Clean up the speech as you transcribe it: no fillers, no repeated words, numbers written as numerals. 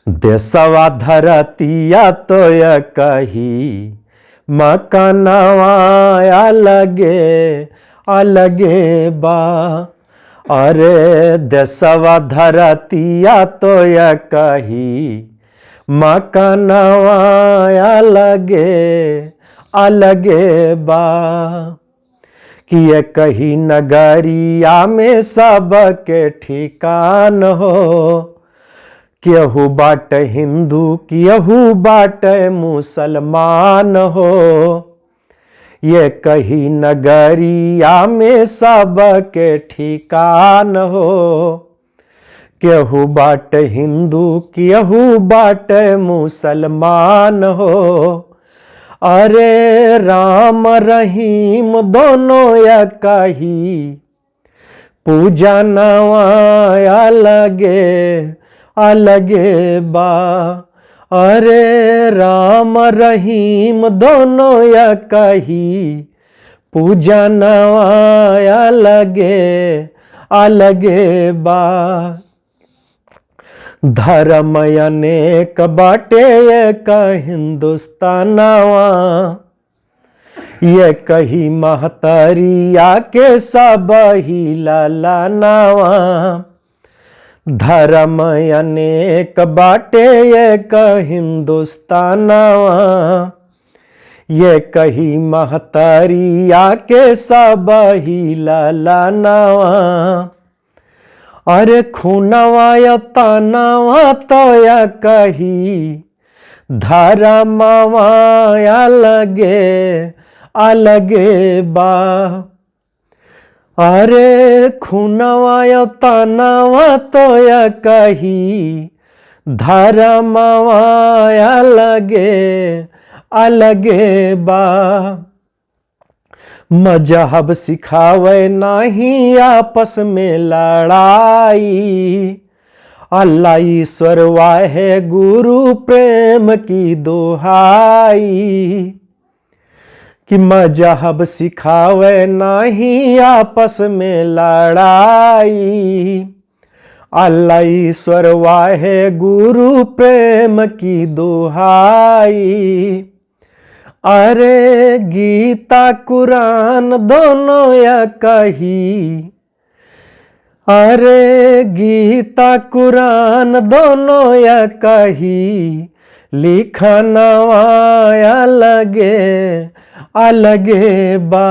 देशवा धरतिया तो य कही मकानवा अलगे अलगे बा। अरे देशवा धरतिया तो य कही मकानवा अलगे अलगे बा। कि ये कही नगरिया में सबके ठिकान हो, केहू बाट हिंदू केहू बाट मुसलमान हो। ये कही नगरिया में सबके ठिकान हो, केहू बाट हिंदू केहू बाट मुसलमान हो। अरे राम रहीम दोनों या कही पूजा नवा अलगे अलगे बा। अरे राम रहीम दोनों या कही पूजा नवा अलगे अलगे बा। धर्म अनेक बाटे एक हिंदुस्तानवा, ये कही महतरिया के सब ही ललनावा। धर्म अनेक बाटे एक हिंदुस्तानवा, ये कही महतरिया के सब ही ललनावा। अरे खूनवा तनवा तो या कही धर्मवा अलगे अलगे बा। अरे खूनवा तनवा तो या कही धर्मवा अलगे अलगे बा। मजहब सिखावे नहीं आपस में लड़ाई, अल्लाह ईश्वर वाहे गुरु प्रेम की दुहाई। कि मजहब सिखावे नहीं आपस में लड़ाई, अल्लाह ईश्वर वाहे गुरु प्रेम की दुहाई। अरे गीता कुरान दोनों या कही, अरे गीता कुरान दोनों या कही लिखनवा अलगे अलगे बा।